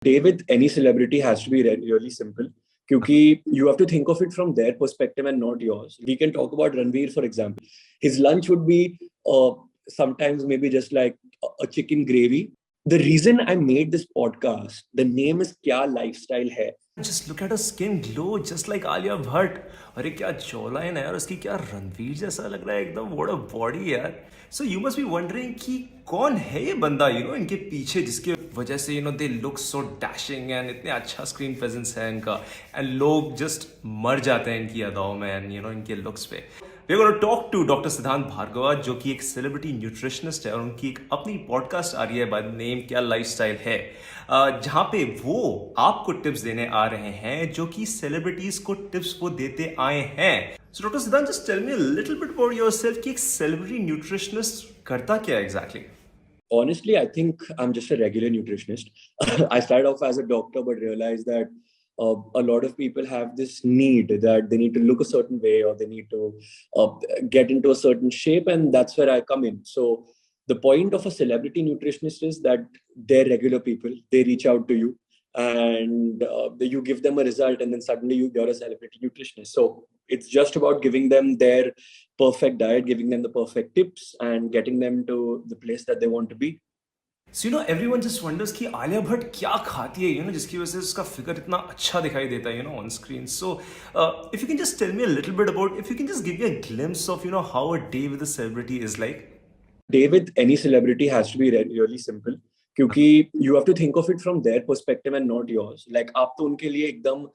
Day with any celebrity has to be really simple. क्योंकि you have to think of it from their perspective and not yours. We can talk about Ranveer, for example. His lunch would be sometimes maybe just like a chicken gravy. The reason I made this podcast, the name is Kya Lifestyle Hai. Just look at her skin glow just like Alia Bhatt. अरे क्या jawline है और उसकी क्या रणवीर जैसा लग रहा है एकदम. What a body यार. So you must be wondering कि कौन है ये बंदा इनके पीछे जिसके वजह से they look so dashing and इतने अच्छा screen presence है इनका and लोग just मर जाते हैं इनकी अदाओं में and इनके looks पे. We're going to talk to Dr. Siddhant Bhargava जो कि एक सेलिब्रिटी न्यूट्रिशनिस्ट है और उनकी एक अपनी पॉडकास्ट आ रही है बाय द नेम क्या लाइफस्टाइल है, जहां पे वो आपको टिप्स देने आ रहे हैं जो कि सेलिब्रिटीज को टिप्स वो देते आए हैं. So doctor Siddhant, just tell me a little bit about yourself कि एक सेलिब्रिटी न्यूट्रिशनिस्ट करता क्या है exactly? Honestly, I think I'm just a regular nutritionist. I started off as a doctor, but realized that a lot of people have this need that they need to look a certain way or they need to get into a certain shape, and that's where I come in. So the point of a celebrity nutritionist is that they're regular people. They reach out to you and you give them a result, and then suddenly you're a celebrity nutritionist. So it's just about giving them their perfect diet, giving them the perfect tips and getting them to the place that they want to be. So everyone just wonders कि आलिया भट्ट क्या खाती है जिसकी वजह से उसका figure इतना अच्छा दिखाई देता है on screen. So if you can just tell me a little bit about, if you can just give me a glimpse of how a day with a celebrity is like. Day with any celebrity has to be really simple. क्योंकि you have to think of it from their perspective and not yours. Like आप तो उनके लिए एकदम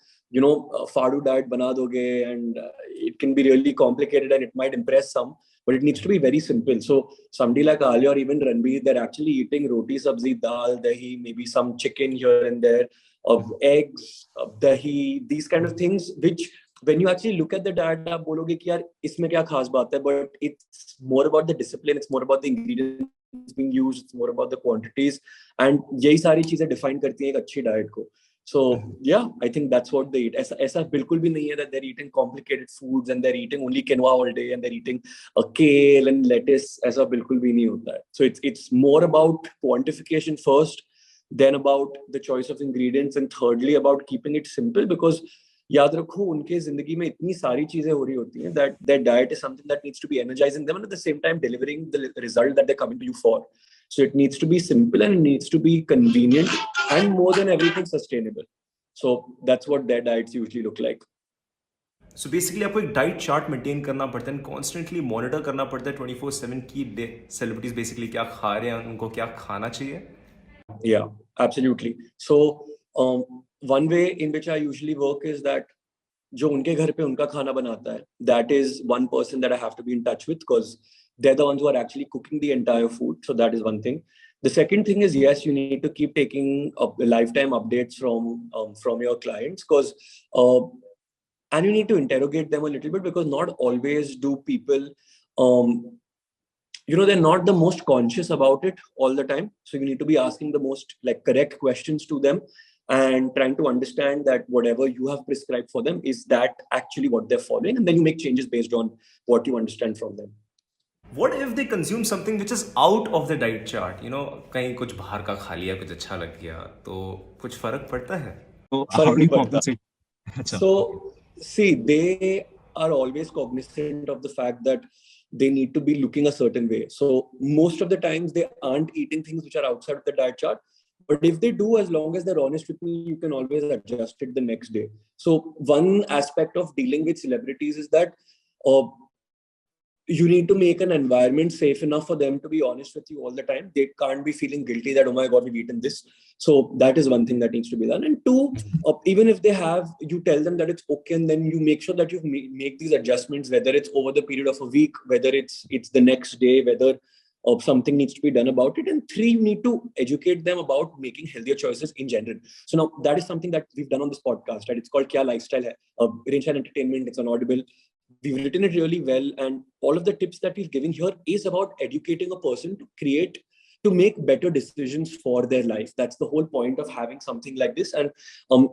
फाड़ू diet बना दोगे and it can be really complicated and it might impress some, but it needs to be very simple. So somebody like Ali or even Ranveer, they're actually eating roti, sabzi, dal, dahi, maybe some chicken here and there, eggs, dahi, these kind of things, which when you actually look at the diet, आप बोलोगे कि यार इसमें क्या खास बात है, but it's more about the discipline, it's more about the ingredients being used, it's more about the quantities, and यही सारी चीजें define करती हैं एक अच्छी diet को. So yeah, I think that's what they eat. ऐसा बिल्कुल भी नहीं है that they're eating complicated foods and they're eating only quinoa all day and they're eating a kale and lettuce. ऐसा बिल्कुल भी नहीं होता है. So it's more about quantification first, then about the choice of ingredients, and thirdly about keeping it simple, because याद रखो उनके जिंदगी में इतनी सारी चीजें हो रही होती हैं that their diet is something that needs to be energizing them and at the same time delivering the result that they're coming to you for. So it needs to be simple and it needs to be convenient and more than everything sustainable. So that's what their diets usually look like. So basically आपको एक diet chart maintain करना पड़ता है, constantly monitor करना पड़ता है 24/7 की celebrities basically क्या खा रहे हैं, उनको क्या खाना चाहिए. Yeah, absolutely. So one way in which I usually work is that जो उनके घर पे उनका खाना बनाता है, that is one person that I have to be in touch with because they're the ones who are actually cooking the entire food. So that is one thing. The second thing is, yes, you need to keep taking lifetime updates from your clients, because and you need to interrogate them a little bit, because not always do people they're not the most conscious about it all the time. So you need to be asking the most correct questions to them and trying to understand that whatever you have prescribed for them, is that actually what they're following, and then you make changes based on what you understand from them. What if they consume something which is out of the diet chart? कहीं कुछ बाहर का खा लिया, कुछ अच्छा लग गया, तो कुछ फर्क पड़ता है? फर्क नहीं पड़ता. So see, they are always cognizant of the fact that they need to be looking a certain way. So most of the times they aren't eating things which are outside of the diet chart. But if they do, as long as they're honest with you, you can always adjust it the next day. So one aspect of dealing with celebrities is that you need to make an environment safe enough for them to be honest with you all the time. They can't be feeling guilty that, oh my God, we've eaten this. So that is one thing that needs to be done. And two, even if they have, you tell them that it's okay, and then you make sure that you make these adjustments, whether it's over the period of a week, whether it's the next day, whether something needs to be done about it. And three, you need to educate them about making healthier choices in general. So now that is something that we've done on this podcast, right? It's called Kya Lifestyle Hai. Range and Entertainment, it's on Audible. We've written it really well, and all of the tips that we've given here is about educating a person to make better decisions for their life. That's the whole point of having something like this. And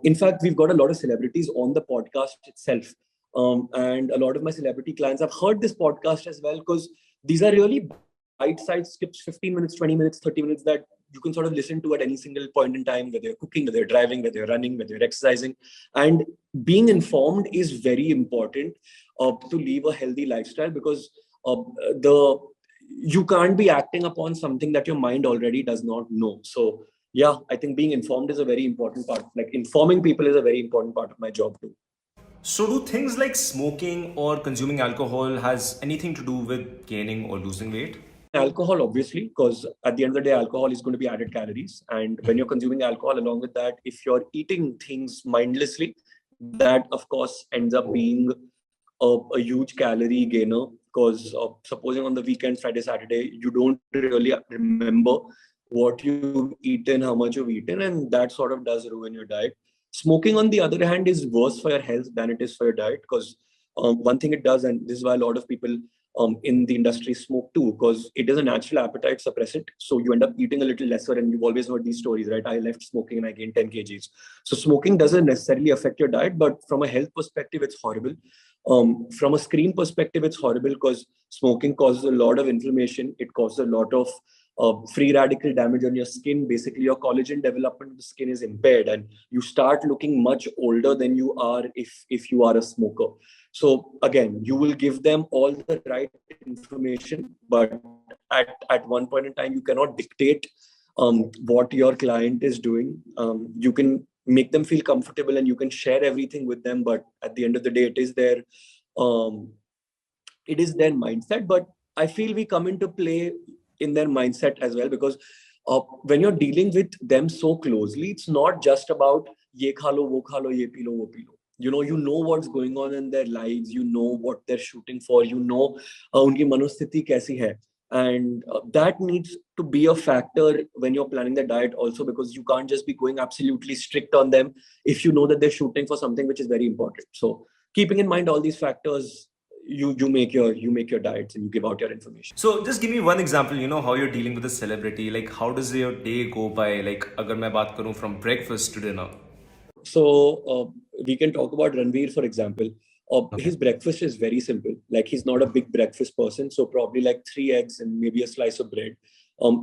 in fact, we've got a lot of celebrities on the podcast itself. And a lot of my celebrity clients have heard this podcast as well, because these are really bite-sized tips, 15 minutes, 20 minutes, 30 minutes, that you can sort of listen to at any single point in time, whether you're cooking, whether you're driving, whether you're running, whether you're exercising. And being informed is very important to live a healthy lifestyle, because the you can't be acting upon something that your mind already does not know. So yeah, I think being informed is a very important part. Like informing people is a very important part of my job too. So, do things like smoking or consuming alcohol has anything to do with gaining or losing weight? Alcohol, obviously, because at the end of the day, alcohol is going to be added calories. And when you're consuming alcohol, along with that, if you're eating things mindlessly, that of course ends up being a huge calorie gainer. Because supposing on the weekend, Friday, Saturday, you don't really remember what you've eaten, how much you've eaten, and that sort of does ruin your diet. Smoking, on the other hand, is worse for your health than it is for your diet, because one thing it does, and this is why a lot of people in the industry smoke too, because it is a natural appetite suppressant. So you end up eating a little lesser, and you've always heard these stories, right? I left smoking and I gained 10 kgs. So smoking doesn't necessarily affect your diet, but from a health perspective, it's horrible. From a screen perspective, it's horrible because smoking causes a lot of inflammation. It causes a lot of free radical damage on your skin. Basically, your collagen development of the skin is impaired, and you start looking much older than you are if you are a smoker. So again, you will give them all the right information, but at one point in time, you cannot dictate what your client is doing. You can make them feel comfortable and you can share everything with them, but at the end of the day, um, it is their mindset. But I feel we come into play in their mindset as well, because when you're dealing with them so closely, it's not just about ye kha lo, ye pi lo, wo pi lo. You know what's going on in their lives. You know what they're shooting for. Unki manosthiti kaisi hai. And that needs to be a factor when you're planning the diet also, because you can't just be going absolutely strict on them if you know that they're shooting for something which is very important. So keeping in mind all these factors, you make your diets and you give out your information. So, just give me one example, how you're dealing with a celebrity. Like, how does your day go by? Like, agar main baat karu from breakfast to dinner. So we can talk about Ranveer, for example. Okay. His breakfast is very simple. Like, he's not a big breakfast person, so probably like 3 eggs and maybe a slice of bread.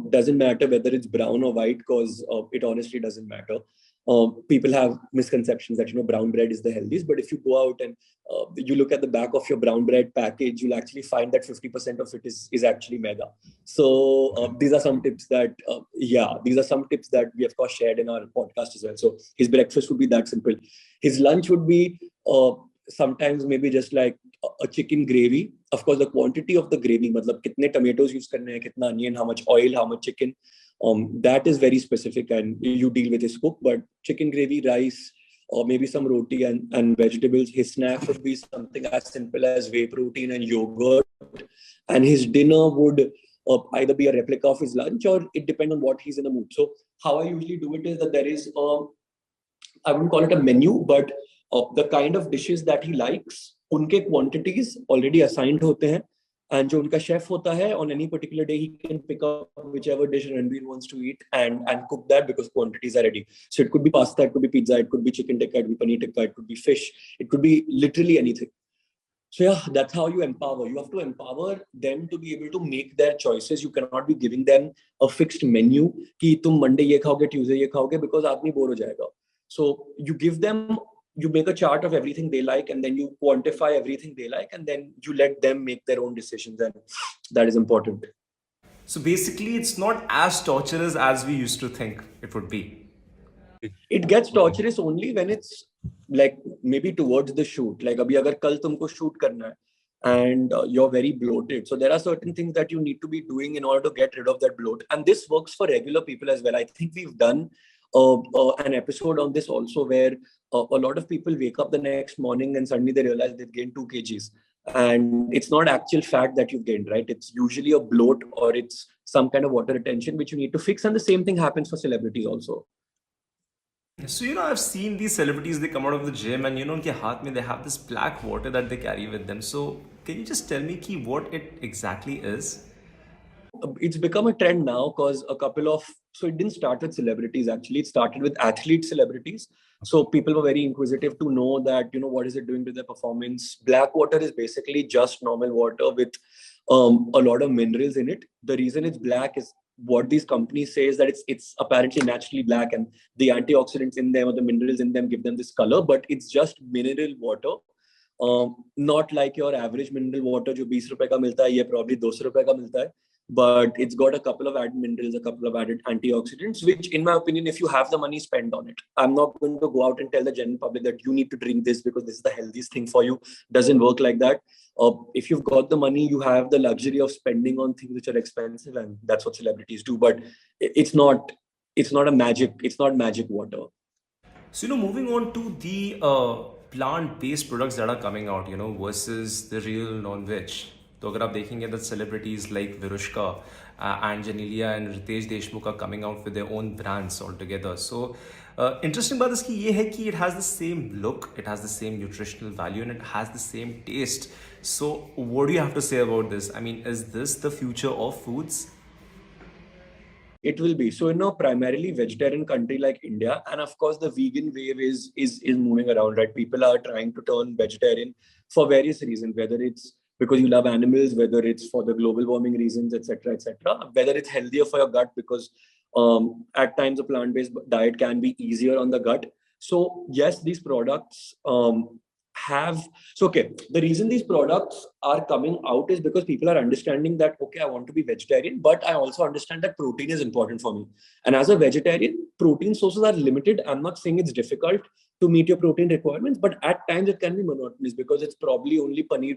Doesn't matter whether it's brown or white, because it honestly doesn't matter. People have misconceptions that brown bread is the healthiest, but if you go out and you look at the back of your brown bread package, you'll actually find that 50% of it is actually maida. So these are some tips that we of course shared in our podcast as well. So his breakfast would be that simple. His lunch would be sometimes maybe just like a chicken gravy. Of course, the quantity of the gravy, matlab kitne tomatoes use karne hai, kitna onion, how much oil, how much chicken, that is very specific and you deal with his cook. But chicken gravy, rice, or maybe some roti and vegetables. His snack would be something as simple as whey protein and yogurt. And his dinner would either be a replica of his lunch, or it depends on what he's in the mood. So how I usually do it is that there is I wouldn't call it a menu, but the kind of dishes that he likes, unke quantities already assigned hote hain. And जो उनका chef होता है, on any particular day, he can pick up whichever dish Ranveer wants to eat and cook that, because quantities are ready. So it could be pasta, it could be pizza, it could be chicken tikka, it could be paneer tikka, it could be fish, it could be literally anything. So yeah, that's how you empower. You have to empower them to be able to make their choices. You cannot be giving them a fixed menu कि तुम Monday ये खाओगे, Tuesday ये खाओगे, because आदमी bore हो जाएगा. So you give them, you make a chart of everything they like, and then you quantify everything they like, and then you let them make their own decisions, and that is important. So basically, it's not as torturous as we used to think it would be. It gets torturous only when it's like maybe towards the shoot. Like abhi agar kal tumko shoot karna hai and you're very bloated, so there are certain things that you need to be doing in order to get rid of that bloat, and this works for regular people as well. I think we've done an episode on this also, where a lot of people wake up the next morning and suddenly they realize they've gained 2 kgs, and it's not actual fat that you've gained, right? It's usually a bloat or it's some kind of water retention which you need to fix, and the same thing happens for celebrities also. So, I've seen these celebrities, they come out of the gym and, उनके हाथ में they have this black water that they carry with them. So, can you just tell me what it exactly is? It's become a trend now, because so it didn't start with celebrities, actually. It started with athlete celebrities. So people were very inquisitive to know that, what is it doing to their performance? Black water is basically just normal water with a lot of minerals in it. The reason it's black is what these companies say is that it's apparently naturally black, and the antioxidants in them or the minerals in them give them this color, but it's just mineral water. Not like your average mineral water जो 20 रुपए का मिलता है, ये probably 200 रुपए का मिलता है, but it's got a couple of added minerals, a couple of added antioxidants, which in my opinion, if you have the money, spend on it. I'm not going to go out and tell the general public that you need to drink this because this is the healthiest thing for you. Doesn't work like that. If you've got the money, you have the luxury of spending on things which are expensive, and that's what celebrities do. But it's not magic water. So, moving on to the plant-based products that are coming out, versus the real non-veg. तो अगर आप देखेंगे that celebrities like Virushka and Janelia and Ritesh Deshmukh are coming out with their own brands altogether. So interesting बात इसकी ये है कि it has the same look, it has the same nutritional value, and it has the same taste. So what do you have to say about this? I mean, is this the future of foods? It will be. So in a primarily vegetarian country like India, and of course the vegan wave is moving around, right? People are trying to turn vegetarian for various reasons, whether it's because you love animals, whether it's for the global warming reasons, etc., whether it's healthier for your gut because at times a plant-based diet can be easier on the gut. So yes, these products the reason these products are coming out is because people are understanding that, okay, I want to be vegetarian, but I also understand that protein is important for me. And as a vegetarian, protein sources are limited. I'm not saying it's difficult to meet your protein requirements, but at times it can be monotonous because it's probably only paneer.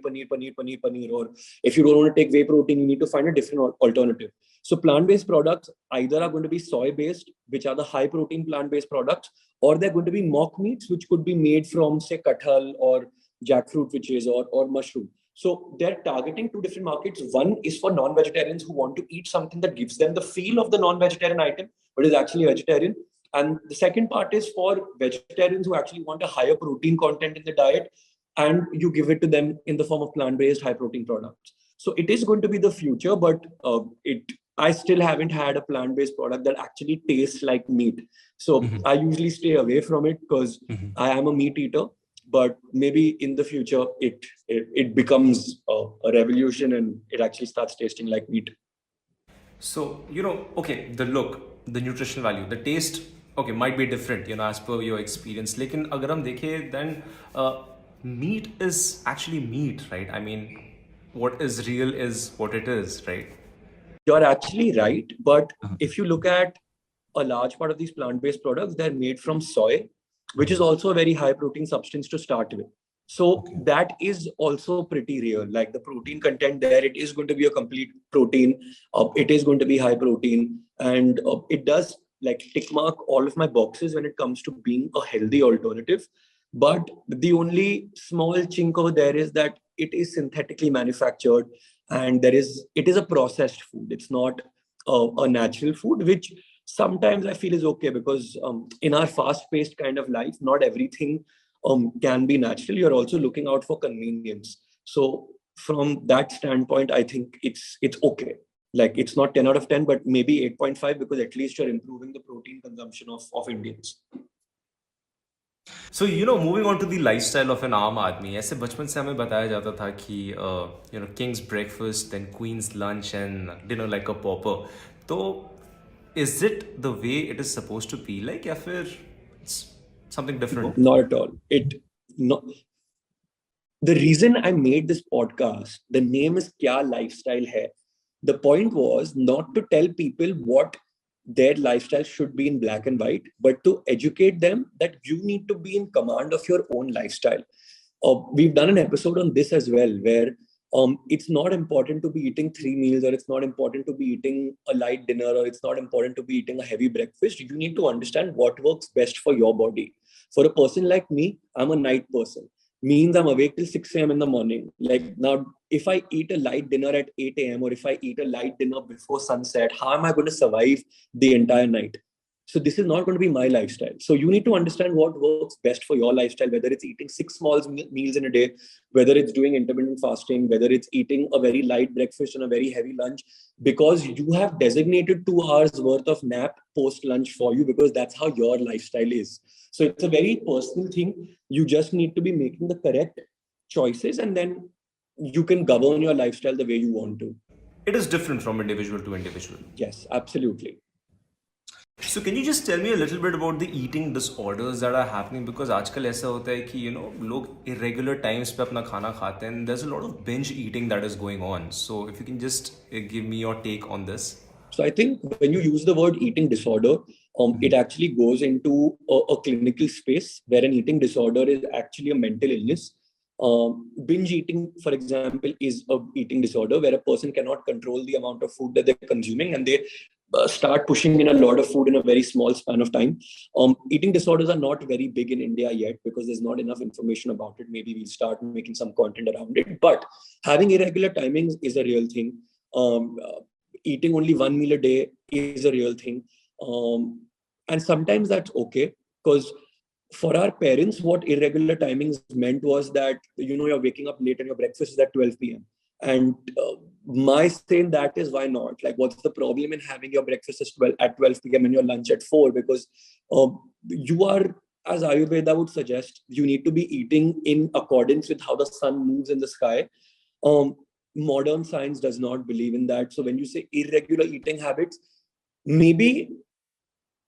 Or if you don't want to take whey protein, you need to find a different alternative. So plant-based products either are going to be soy-based, which are the high-protein plant-based products, or they're going to be mock meats, which could be made from, say, kathal or jackfruit, which is, or mushroom. So they're targeting two different markets. One is for non-vegetarians who want to eat something that gives them the feel of the non-vegetarian item, but is actually vegetarian. And the second part is for vegetarians who actually want a higher protein content in the diet, and you give it to them in the form of plant-based high-protein products. So it is going to be the future, but I still haven't had a plant-based product that actually tastes like meat. So I usually stay away from it because I am a meat eater. But maybe in the future, it becomes a revolution and it actually starts tasting like meat. So, okay, the look, the nutritional value, the taste, okay, might be different, as per your experience. Lekin agar hum dekhe, then meat is actually meat, right? I mean, what is real is what it is, right? You're actually right. But if you look at a large part of these plant-based products, they're made from soy, which is also a very high protein substance to start with. So that is also pretty real. Like the protein content there, it is going to be a complete protein. It is going to be high protein. And it does like tick mark all of my boxes when it comes to being a healthy alternative. But the only small chink over there is that it is synthetically manufactured and it is a processed food. It's not a natural food, which sometimes I feel is okay because in our fast-paced kind of life, not everything can be natural. You're also looking out for convenience. So from that standpoint, I think it's okay. Like it's not 10 out of 10, but maybe 8.5 because at least you're improving the protein consumption of Indians. So, moving on to the lifestyle of an आम आदमी, ऐसे बचपन से हमें बताया जाता था कि king's breakfast, then queen's lunch and dinner like a pauper. तो is it the way it is supposed to be like, या फिर it's something different? No, not at all. The reason I made this podcast, the name is Kya Lifestyle Hai. The point was not to tell people what their lifestyle should be in black and white, but to educate them that you need to be in command of your own lifestyle. We've done an episode on this as well, where it's not important to be eating 3 meals, or it's not important to be eating a light dinner, or it's not important to be eating a heavy breakfast. You need to understand what works best for your body. For a person like me, I'm a night person. Means I'm awake till 6 a.m. in the morning. Like now, if I eat a light dinner at 8 a.m. or if I eat a light dinner before sunset, how am I going to survive the entire night? So this is not going to be my lifestyle. So you need to understand what works best for your lifestyle, whether it's eating 6 small meals in a day, whether it's doing intermittent fasting, whether it's eating a very light breakfast and a very heavy lunch, because you have designated 2 hours worth of nap post lunch for you, because that's how your lifestyle is. So it's a very personal thing. You just need to be making the correct choices, and then you can govern your lifestyle the way you want to. it is different from individual to individual. Yes, absolutely. So can you just tell me a little bit about the eating disorders that are happening? Because आजकल ऐसा होता है कि लोग irregular times पे अपना खाना खाते हैं, and there's a lot of binge eating that is going on. So if you can just give me your take on this. So I think when you use the word eating disorder, it actually goes into a clinical space where an eating disorder is actually a mental illness. Binge eating, for example, is a eating disorder where a person cannot control the amount of food that they're consuming, and they start pushing in a lot of food in a very small span of time. Eating disorders are not very big in India yet because there's not enough information about it. Maybe we'll start making some content around it. But having irregular timings is a real thing. Eating only one meal a day is a real thing. And sometimes that's okay, because for our parents, what irregular timings meant was that, you're waking up late and your breakfast is at 12 p.m. And my saying that is, why not? Like, what's the problem in having your breakfast at 12 p.m. and your lunch at 4? Because you are, as Ayurveda would suggest, you need to be eating in accordance with how the sun moves in the sky. Modern science does not believe in that. So when you say irregular eating habits, maybe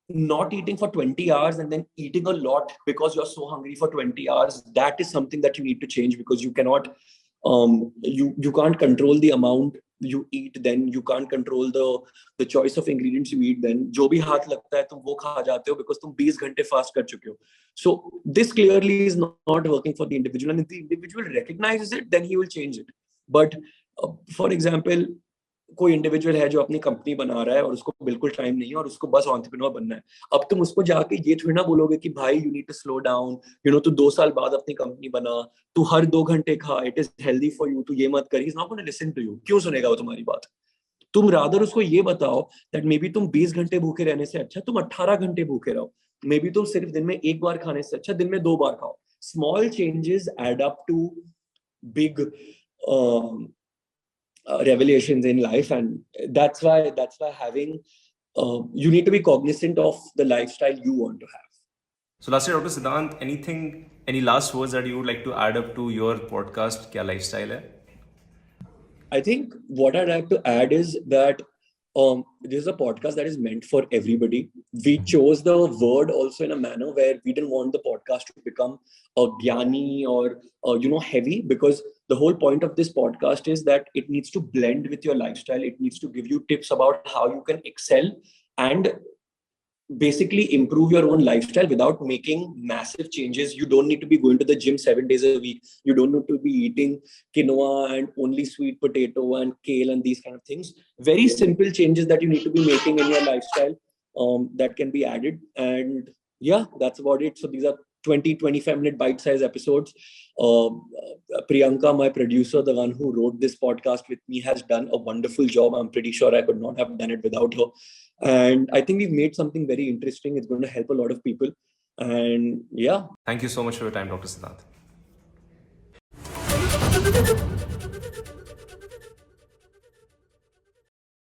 not eating for 20 hours and then eating a lot because you're so hungry for 20 hours, that is something that you need to change, because you cannot, you can't control the amount you eat, then you can't control the choice of ingredients you eat, then जो भी हाथ लगता है तुम वो खा जाते हो because तुम 20 घंटे fast कर चुके हो. So this clearly is not working for the individual, and if the individual recognizes it, then he will change it. But for example, कोई इंडिविजुअल है जो अपनी कंपनी बना रहा है और उसको बिल्कुल टाइम नहीं है और उसको बस एंटरप्रेन्योर बनना है. अब तुम उसको जाके ये थोड़ी ना बोलोगे कि भाई you need to slow down, तू 2 साल बाद अपनी कंपनी बना, तू हर 2 घंटे खा, it is healthy for you, तू ये मत कर. He is not gonna listen to you. क्यों सुनेगा वो तुम्हारी बात? तुम रादर उसको ये बताओ दैट मे बी तुम 20 घंटे भूखे रहने से अच्छा तुम 18 घंटे भूखे रहो. मे बी तुम सिर्फ दिन में 1 बार खाने से अच्छा दिन में 2 बार खाओ. Small changes add up to big revelations in life, and that's why having you need to be cognizant of the lifestyle you want to have. So lastly, Dr. Siddhant, any last words that you would like to add up to your podcast, Kya Lifestyle hai? I think what I'd like to add is that this is a podcast that is meant for everybody. We chose the word also in a manner where we didn't want the podcast to become a gyani or heavy, because the whole point of this podcast is that it needs to blend with your lifestyle. It needs to give you tips about how you can excel and basically improve your own lifestyle without making massive changes. You don't need to be going to the gym 7 days a week. You don't need to be eating quinoa and only sweet potato and kale and these kind of things. Very simple changes that you need to be making in your lifestyle that can be added. And yeah, that's about it. So these are 25 minute bite-sized episodes. Priyanka, my producer, the one who wrote this podcast with me, has done a wonderful job. I'm pretty sure I could not have done it without her. And I think we've made something very interesting. It's going to help a lot of people. And yeah. Thank you so much for your time, Dr. Siddhant.